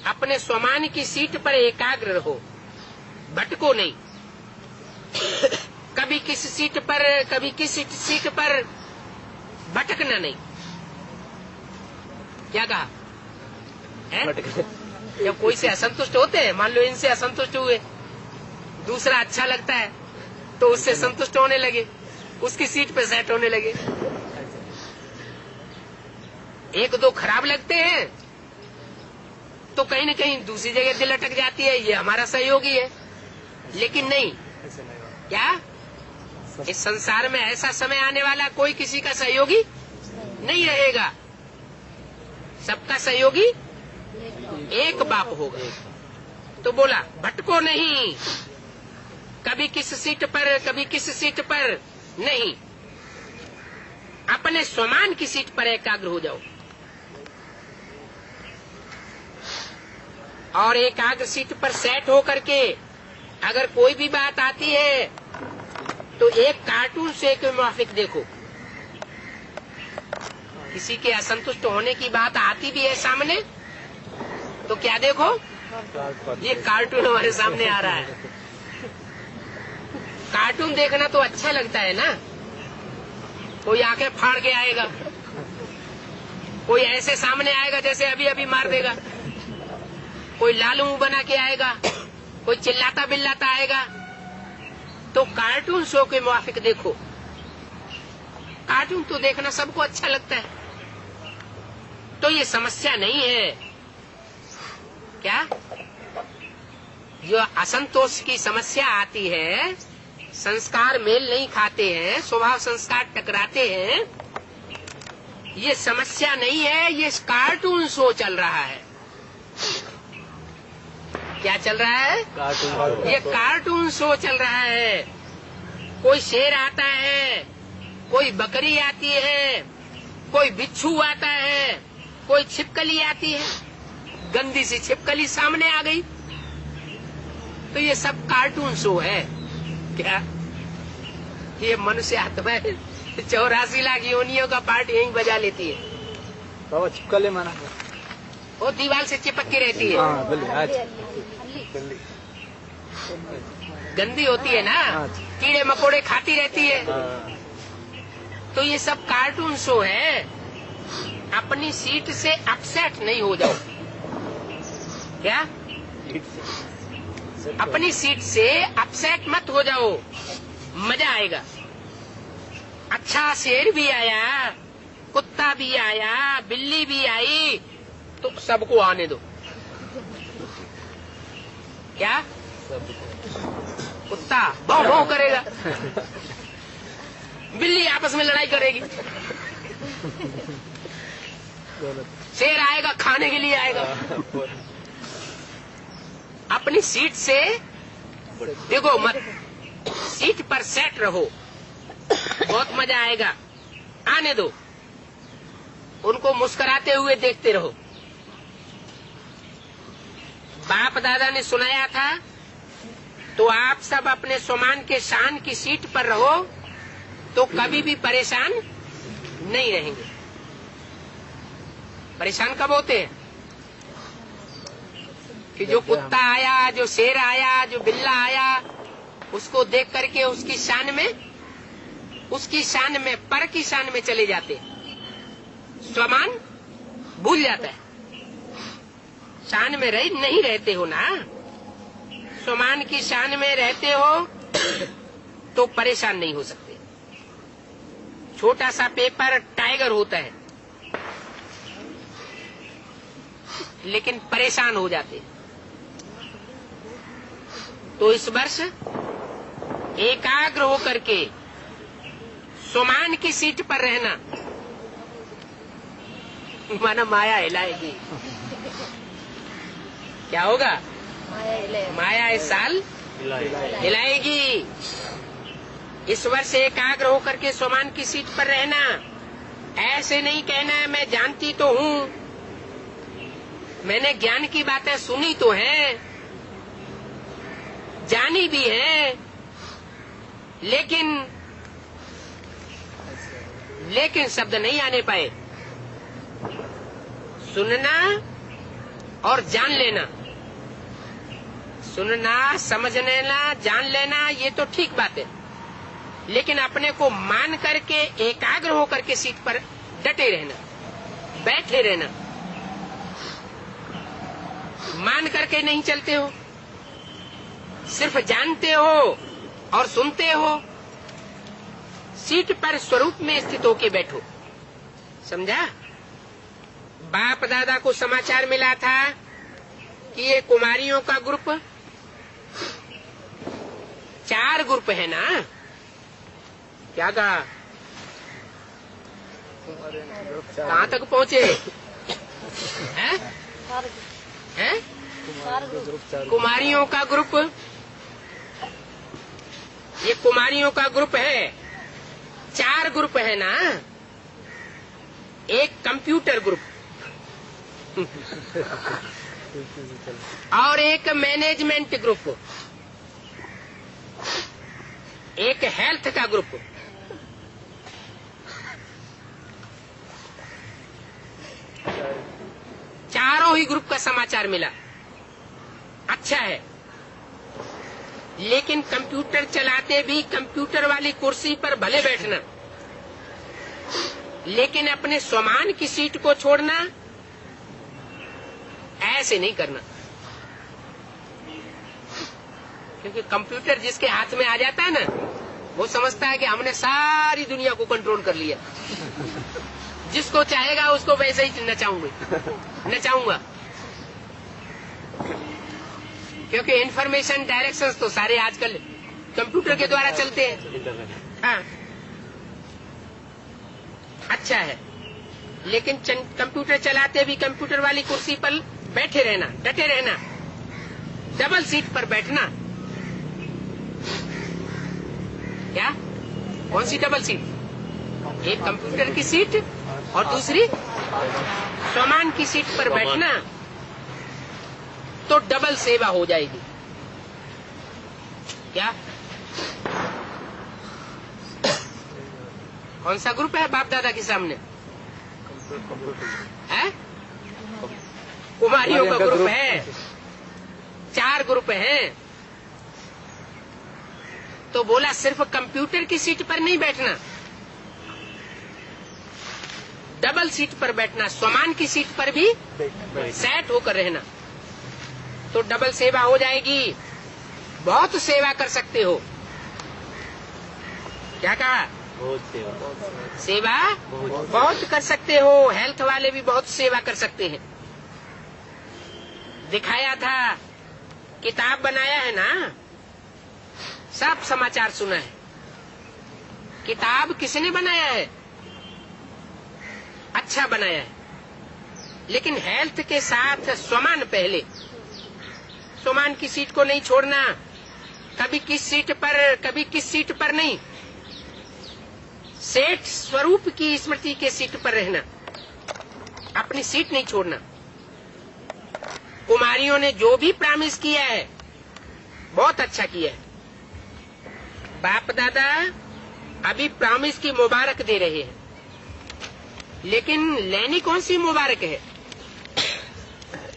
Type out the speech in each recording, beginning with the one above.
अपने स्वमान की सीट पर एकाग्र रहो, भटको नहीं। कभी किस सीट पर कभी किस सीट पर भटकना नहीं। क्या कहा है? जब कोई से असंतुष्ट होते हैं, मान लो इनसे असंतुष्ट हुए, दूसरा अच्छा लगता है तो उससे संतुष्ट होने लगे, उसकी सीट पे सेट होने लगे। एक दो खराब लगते हैं तो कहीं न कहीं दूसरी जगह दिल अटक जाती है, ये हमारा सहयोगी है। लेकिन नहीं, क्या इस संसार में ऐसा समय आने वाला कोई किसी का सहयोगी नहीं रहेगा, सबका सहयोगी एक बाप होगा। तो बोला भटको नहीं, कभी किस सीट पर कभी किस सीट पर नहीं, अपने स्वमान की सीट पर एकाग्र हो जाओ। और एकाग्र सीट पर सेट हो करके अगर कोई भी बात आती है तो एक कार्टून से के मुआफिक देखो। किसी के असंतुष्ट होने की बात आती भी है सामने तो क्या देखो, ये कार्टून हमारे सामने आ रहा है। कार्टून देखना तो अच्छा लगता है ना। कोई आंखें फाड़ के आएगा, कोई ऐसे सामने आएगा जैसे अभी अभी मार देगा, कोई लाल मुंह बना के आएगा, कोई चिल्लाता बिल्लाता आएगा। तो कार्टून शो के मुआफिक देखो। कार्टून तो देखना सबको अच्छा लगता है, तो ये समस्या नहीं है। क्या जो असंतोष की समस्या आती है, संस्कार मेल नहीं खाते हैं, स्वभाव संस्कार टकराते हैं, ये समस्या नहीं है, ये कार्टून शो चल रहा है। क्या चल रहा है? कार्टून। ये कार्टून शो चल रहा है। कोई शेर आता है, कोई बकरी आती है, कोई बिच्छू आता है, कोई छिपकली आती है, गंदी सी छिपकली सामने आ गई, तो ये सब कार्टून शो है। क्या ये मनुष्य आत्मा 84 लाख योनियों का पार्ट यहीं बजा लेती है। बाबा छिपकली माना वो दीवार से चिपक के रहती है। गंदी होती है ना, कीड़े मकोड़े खाती रहती है। तो ये सब कार्टून शो है। अपनी सीट से अपसेट नहीं हो जाओ। क्या अपनी सीट से अपसेट मत हो जाओ, मजा आएगा। अच्छा शेर भी आया, कुत्ता भी आया, बिल्ली भी आई, तो सबको आने दो। क्या कुत्ता भौं भौं करेगा, बिल्ली आपस में लड़ाई करेगी, शेर आएगा खाने के लिए आएगा। अपनी सीट से देखो मत, सीट पर सेट रहो, बहुत मजा आएगा। आने दो, उनको मुस्कुराते हुए देखते रहो। बाप दादा ने सुनाया था, तो आप सब अपने स्वमान के शान की सीट पर रहो तो कभी भी परेशान नहीं रहेंगे। परेशान कब होते हैं? कि जो कुत्ता आया, जो शेर आया, जो बिल्ला आया, उसको देख करके उसकी शान में पर की शान में चले जाते, स्वमान भूल जाता है। शान में नहीं रहते हो ना, स्वमान की शान में रहते हो तो परेशान नहीं हो सकते। छोटा सा पेपर टाइगर होता है, लेकिन परेशान हो जाते। तो इस वर्ष एकाग्र होकर के स्वमान की सीट पर रहना, माना माया हिलाएगी। क्या होगा? माया इस साल हिलाएगी। इस वर्ष एकाग्र होकर के स्वमान की सीट पर रहना। ऐसे नहीं कहना है मैं जानती तो हूँ, मैंने ज्ञान की बातें सुनी तो हैं, जानी भी है, लेकिन शब्द नहीं आने पाए। सुनना और जान लेना, सुनना, समझ लेना, जान लेना, ये तो ठीक बात है, लेकिन अपने को मान करके एकाग्र होकर के सीट पर डटे रहना, बैठे रहना। मान करके नहीं चलते हो, सिर्फ जानते हो और सुनते हो। सीट पर स्वरूप में स्थित होके बैठो, समझा? बाप दादा को समाचार मिला था कि ये कुमारियों का ग्रुप 4 ग्रुप है ना। क्या कहा? कहाँ तक पहुँचे? हैं? हैं? कुमारियों का ग्रुप, ये कुमारियों का ग्रुप है। 4 ग्रुप है ना। एक कंप्यूटर ग्रुप और एक मैनेजमेंट ग्रुप, एक हेल्थ का ग्रुप। चारों ही ग्रुप का समाचार मिला। अच्छा है, लेकिन कंप्यूटर चलाते भी कंप्यूटर वाली कुर्सी पर भले बैठना, लेकिन अपने स्वमान की सीट को छोड़ना ऐसे नहीं करना। क्योंकि कंप्यूटर जिसके हाथ में आ जाता है ना, वो समझता है कि हमने सारी दुनिया को कंट्रोल कर लिया। जिसको चाहेगा उसको वैसे ही नचाऊंगा। क्योंकि इंफॉर्मेशन डायरेक्शंस तो सारे आजकल कंप्यूटर के द्वारा चलते हैं। हाँ, अच्छा है, लेकिन कंप्यूटर चलाते भी कंप्यूटर वाली कुर्सी पर बैठे रहना, डटे रहना, डबल सीट पर बैठना। क्या? कौन सी डबल सीट? एक कंप्यूटर की सीट और दूसरी स्वमान की सीट पर बैठना, तो डबल सेवा हो जाएगी। क्या? कौन सा ग्रुप है बाप दादा के सामने? है? कुमारियों का ग्रुप है। 4 ग्रुप हैं। तो बोला सिर्फ कंप्यूटर की सीट पर नहीं बैठना, डबल सीट पर बैठना, स्वमान की सीट पर भी सेट होकर रहना, तो डबल सेवा हो जाएगी। बहुत सेवा कर सकते हो। क्या कहा? सेवा बहुत कर सकते हो। हेल्थ वाले भी बहुत सेवा कर सकते हैं। दिखाया था, किताब बनाया है ना, सब समाचार सुना है। किताब किसने बनाया है? अच्छा बनाया है, लेकिन हेल्थ के साथ स्वमान पहले। स्वमान की सीट को नहीं छोड़ना, कभी किस सीट पर, कभी किस सीट पर नहीं। सेठ स्वरूप की स्मृति के सीट पर रहना, अपनी सीट नहीं छोड़ना। कुमारियों ने जो भी प्रॉमिस किया है बहुत अच्छा किया है। बाप दादा अभी प्रॉमिस की मुबारक दे रहे हैं, लेकिन लेनी कौन सी मुबारक है?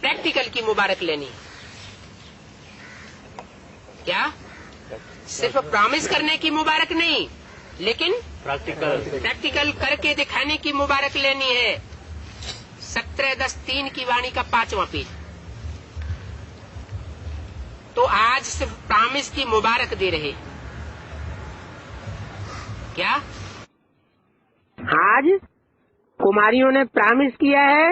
प्रैक्टिकल की मुबारक लेनी। क्या? सिर्फ प्रॉमिस करने की मुबारक नहीं, लेकिन प्रैक्टिकल करके दिखाने की मुबारक लेनी है। 17-10-3 की वाणी का 5वां पेज। तो आज सिर्फ प्रॉमिस की मुबारक दे रहे। क्या? आज कुमारियों ने प्रॉमिस किया है,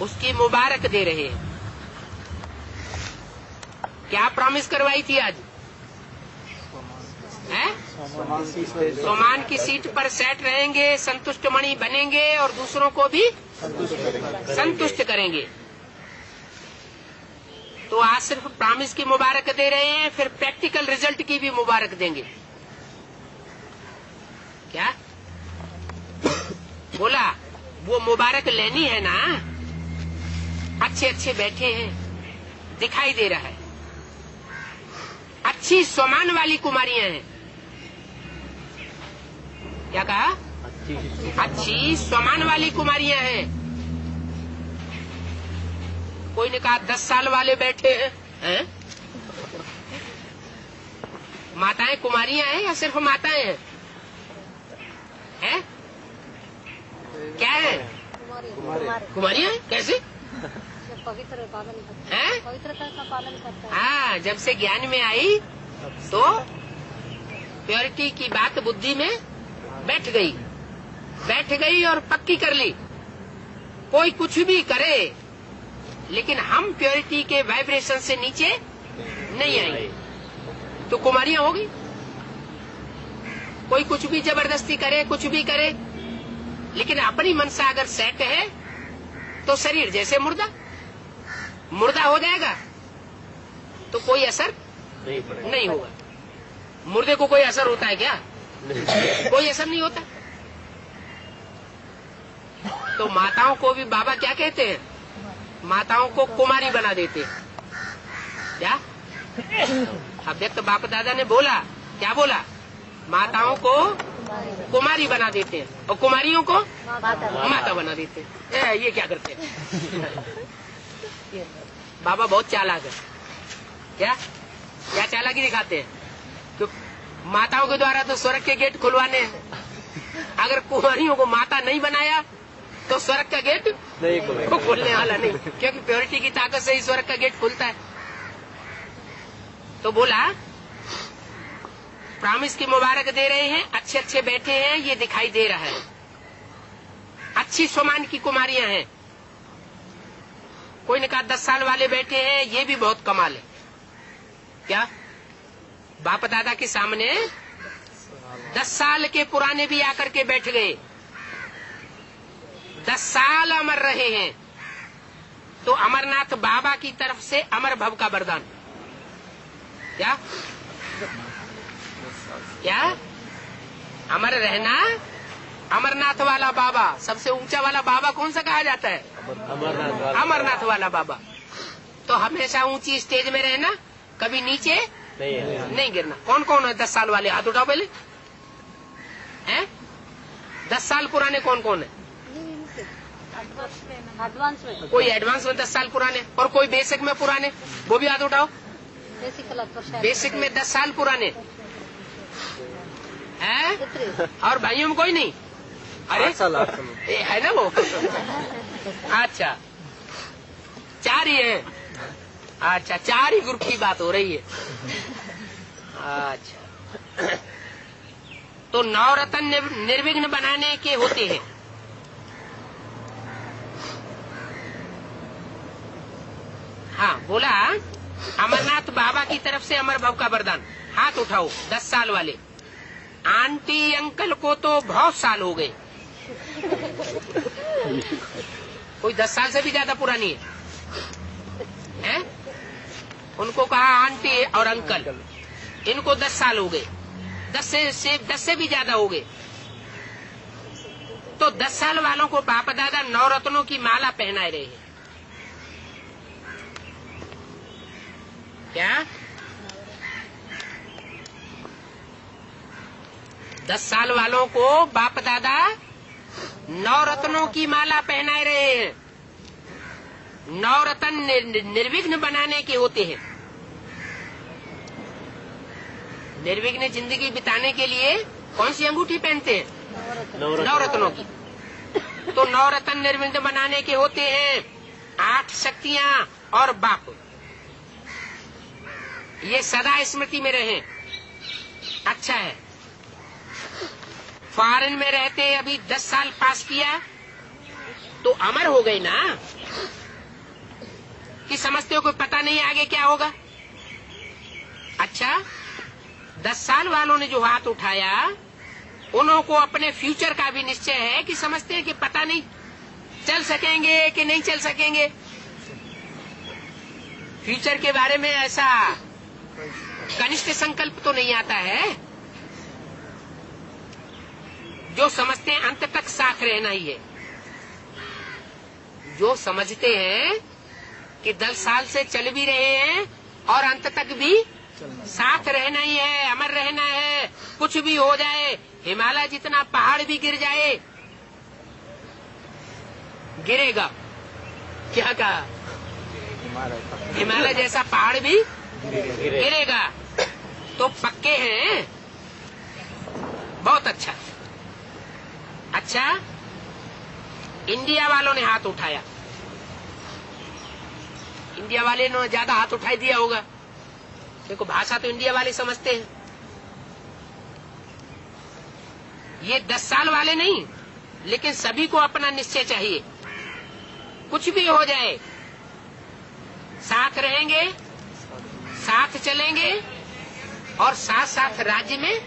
उसकी मुबारक दे रहे हैं। क्या प्रॉमिस करवाई थी आज? है? सोमान की सीट पर सेट रहेंगे, संतुष्ट मणि बनेंगे और दूसरों को भी संतुष्ट करेंगे। तो आज सिर्फ प्रॉमिस की मुबारक दे रहे हैं, फिर प्रैक्टिकल रिजल्ट की भी मुबारक देंगे। क्या बोला? वो मुबारक लेनी है ना। अच्छे अच्छे बैठे हैं, दिखाई दे रहा है। अच्छी स्वमान वाली कुमारियां हैं। क्या कहा? अच्छी स्वमान वाली कुमारियां हैं। कोई ने कहा 10 साल वाले बैठे हैं? माताएं कुमारियां हैं या सिर्फ माताएं हैं? क्या है? कुमारियां हैं? कैसे? पवित्र पालन करते हैं? पवित्रता का पालन करता है। हाँ, जब से ज्ञान में आई तो प्योरिटी की बात बुद्धि में बैठ गई और पक्की कर ली। कोई कुछ भी करे लेकिन हम प्योरिटी के वाइब्रेशन से नीचे नहीं आएंगे तो कुमारियां होगी। कोई कुछ भी जबरदस्ती करे, कुछ भी करे, लेकिन अपनी मनसा अगर सेट है तो शरीर जैसे मुर्दा हो जाएगा तो कोई असर नहीं होगा। मुर्दे को कोई असर होता है क्या? कोई असर नहीं होता। तो माताओं को भी बाबा क्या कहते हैं? माताओं को कुमारी बना देते हैं। क्या अव्यक्त बाप दादा ने बोला? क्या बोला? माताओं को कुमारी बना देते हैं और कुमारियों को माता बना देते हैं। ये क्या करते हैं? बाबा बहुत चालाक है। क्या चालाकी दिखाते हैं? तो माताओं के द्वारा तो स्वर्ग के गेट खुलवाने हैं। अगर कुमारियों को माता नहीं बनाया तो स्वर्ग का गेट नहीं खुलने वाला नहीं, क्योंकि प्योरिटी की ताकत से ही स्वर्ग का गेट खुलता है। तो बोला प्रॉमिस की मुबारक दे रहे हैं, अच्छे बैठे हैं, ये दिखाई दे रहा है। अच्छी स्वमान की कुमारियां हैं। कोई ने कहा 10 साल वाले बैठे हैं, ये भी बहुत कमाल है। क्या बाप दादा के सामने 10 साल के पुराने भी आकर के बैठ गए, 10 साल अमर रहे हैं। तो अमरनाथ बाबा की तरफ से अमर भव का वरदान। क्या अमर रहना? अमरनाथ वाला बाबा, सबसे ऊंचा वाला बाबा कौन सा कहा जाता है? अमरनाथ वाला बाबा। तो हमेशा ऊंची स्टेज में रहना, कभी नीचे नहीं गिरना। कौन कौन है 10 साल वाले? हाथ उठाओ पहले। हैं? 10 साल पुराने कौन कौन है? एडवांस में कोई एडवांस में 10 साल पुराने और कोई बेसिक में पुराने, वो भी हाथ उठाओ। बेसिक में 10 साल पुराने हैं और भाइयों में कोई नहीं। अरे ये है ना वो। अच्छा 4 ही है। अच्छा 4 ही ग्रुप की बात हो रही है। अच्छा तो 9 रतन निर्विघ्न बनाने के होते हैं। हाँ बोला अमरनाथ बाबा की तरफ से अमर भव का वरदान। हाथ उठाओ 10 साल वाले। आंटी अंकल को तो बहुत साल हो गए। कोई 10 साल से भी ज्यादा पुरानी है? उनको कहा आंटी और अंकल, इनको 10 साल हो गए, 10 से भी ज्यादा हो गए। तो 10 साल वालों को बाप दादा 9 रत्नों की माला पहनाए रहे हैं। क्या 10 साल वालों को बाप दादा 9 रत्नों की माला पहनाए रहे हैं। 9 रत्न निर्विघ्न बनाने के होते हैं। निर्विघ्न जिंदगी बिताने के लिए कौन सी अंगूठी पहनते हैं? 9 रत्नों की। तो 9 रत्न निर्विघ्न बनाने के होते हैं। 8 शक्तियां और बाप, ये सदा स्मृति में रहे। अच्छा है, फॉरेन में रहते अभी 10 साल पास किया तो अमर हो गए ना, कि समझते हो कोई पता नहीं आगे क्या होगा। अच्छा 10 साल वालों ने जो हाथ उठाया उन्हों को अपने फ्यूचर का भी निश्चय है, कि समझते हैं कि पता नहीं चल सकेंगे कि नहीं चल सकेंगे। फ्यूचर के बारे में ऐसा कनिष्ठ संकल्प तो नहीं आता है। जो समझते हैं अंत तक साथ रहना ही है। जो समझते हैं कि 10 साल से चल भी रहे हैं और अंत तक भी साथ रहना ही है, अमर रहना है। कुछ भी हो जाए, हिमालय जितना पहाड़ भी गिर जाए, गिरेगा। क्या कहा? हिमालय जैसा पहाड़ भी गिरेगा। तो पक्के हैं, बहुत अच्छा। अच्छा, इंडिया वालों ने हाथ उठाया, इंडिया वाले ने ज्यादा हाथ उठाई दिया होगा, देखो भाषा तो इंडिया वाले समझते हैं। ये 10 साल वाले नहीं, लेकिन सभी को अपना निश्चय चाहिए, कुछ भी हो जाए साथ रहेंगे, साथ चलेंगे और साथ साथ राज्य में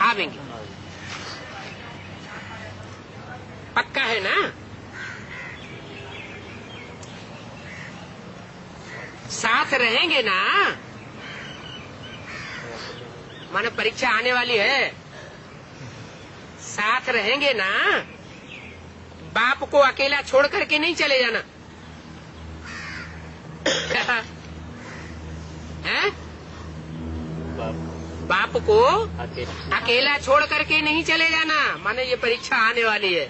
आवेंगे। पक्का है ना? साथ रहेंगे ना, माने परीक्षा आने वाली है, साथ रहेंगे ना, बाप को अकेला छोड़ करके नहीं चले जाना है? बाप को अकेला छोड़ करके नहीं चले जाना, माने ये परीक्षा आने वाली है।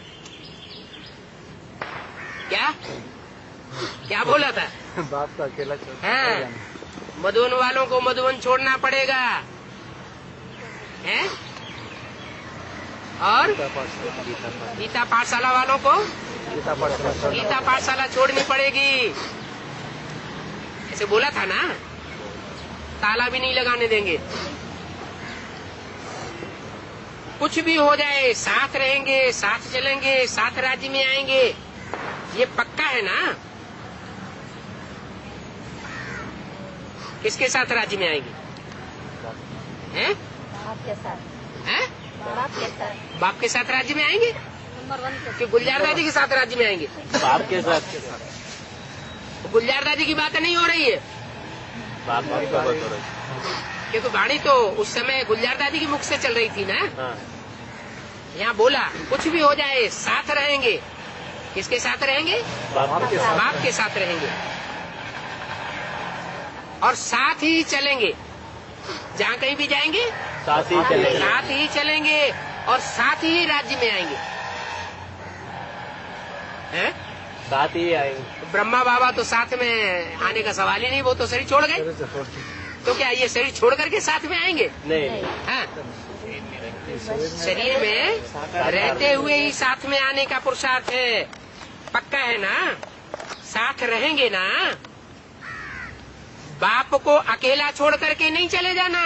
क्या क्या बोला था? बाप को अकेला छोड़ हाँ, मधुबन वालों को मधुबन छोड़ना पड़ेगा है, और गीता पाठशाला वालों को गीता पाठशाला छोड़नी पड़ेगी, ऐसे बोला था ना। ताला भी नहीं लगाने देंगे, कुछ भी हो जाए साथ रहेंगे, साथ चलेंगे, साथ राज्य में आएंगे, ये पक्का है ना? किसके साथ राज्य में आएंगे? हैं? बाप के साथ। हैं? बाप के साथ। बाप के साथ राज्य में आएंगे नंबर 1 के कि गुलजार दादी के साथ राज्य में आएंगे? बाप के साथ। गुलजार दादी की बात नहीं हो रही है, बाप की बात हो रही है। क्योंकि वाणी तो उस समय गुलजार दादी के मुख से चल रही थी ना। यहाँ बोला कुछ भी हो जाए साथ रहेंगे, किसके साथ रहेंगे? बाप के साथ। बाप के साथ रहेंगे और साथ ही चलेंगे, जहाँ कहीं भी जाएंगे साथ ही चलेंगे, साथ ही चलेंगे और साथ ही राज्य में आएंगे हैं? साथ ही आएंगे। ब्रह्मा बाबा तो साथ में आने का सवाल ही नहीं, वो तो शरीर छोड़ गए, तो क्या ये शरीर छोड़ करके साथ में आएंगे? नहीं, हाँ, शरीर में रहते हुए ही साथ में आने का पुरुषार्थ है। पक्का है ना? साथ रहेंगे ना, बाप को अकेला छोड़ करके नहीं चले जाना।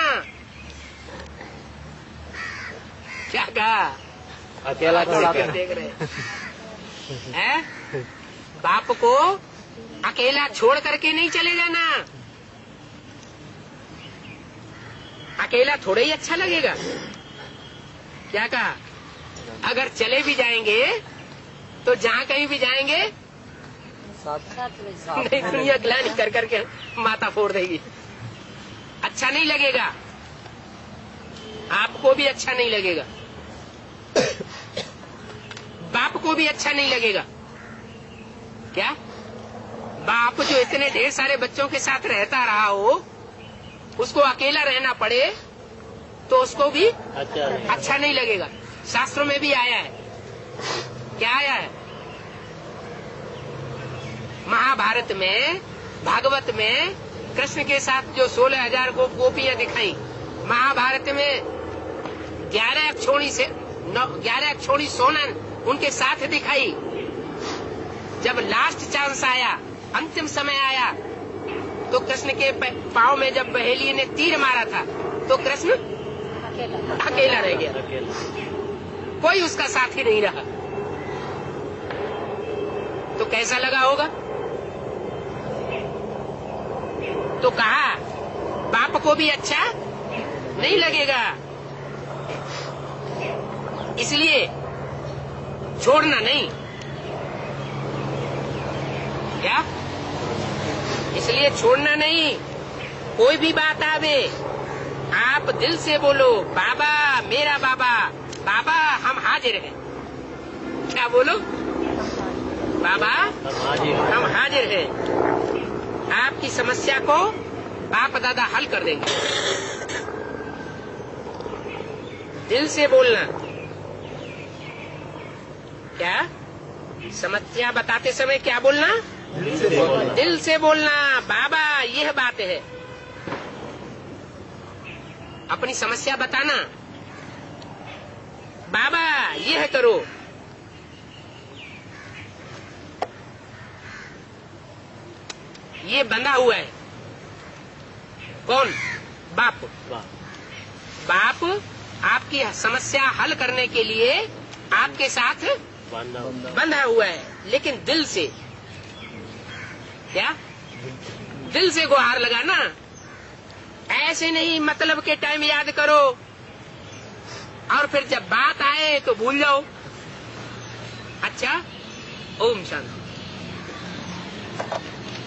क्या कहा? अकेला छोड़ के देख रहे हैं? बाप को अकेला छोड़ करके नहीं चले जाना। अकेला थोड़ा ही अच्छा लगेगा। क्या कहा? अगर चले भी जाएंगे तो जहाँ कहीं भी जाएंगे साथ में। नहीं, दुनिया ग्लानि कर करके माथा फोड़ देगी, अच्छा नहीं लगेगा, आपको भी अच्छा नहीं लगेगा, बाप को भी अच्छा नहीं लगेगा। क्या? बाप जो इतने ढेर सारे बच्चों के साथ रहता रहा हो, उसको अकेला रहना पड़े तो उसको भी अच्छा नहीं लगेगा। शास्त्रों में भी आया है। क्या आया है? महाभारत में, भागवत में कृष्ण के साथ जो 16,000 गोपियां दिखाई, महाभारत में 11 अक्षोणी सोनन उनके साथ दिखाई। जब लास्ट चांस आया, अंतिम समय आया, तो कृष्ण के पांव में जब बहेलिये ने तीर मारा था तो कृष्ण अकेला रह गया, कोई उसका साथी नहीं रहा। तो कैसा लगा होगा? तो कहा बाप को भी अच्छा नहीं लगेगा, इसलिए छोड़ना नहीं। क्या? इसलिए छोड़ना नहीं। कोई भी बात आवे, आप दिल से बोलो, बाबा मेरा बाबा, बाबा हम हाजिर हैं। क्या बोलो? बाबा हम हाजिर हैं, आपकी समस्या को बाप दादा हल कर देंगे। दिल से बोलना। क्या? समस्या बताते समय क्या बोलना? दिल से बोलना। बाबा यह बात है। अपनी समस्या बताना, बाबा यह करो। ये बंधा हुआ है। कौन? बाप। बाप आपकी समस्या हल करने के लिए आपके साथ बंधा हुआ है, लेकिन दिल से। क्या? दिल से गुहार लगाना। ऐसे नहीं मतलब के टाइम याद करो और फिर जब बात आए तो भूल जाओ। अच्छा, ओम शांति।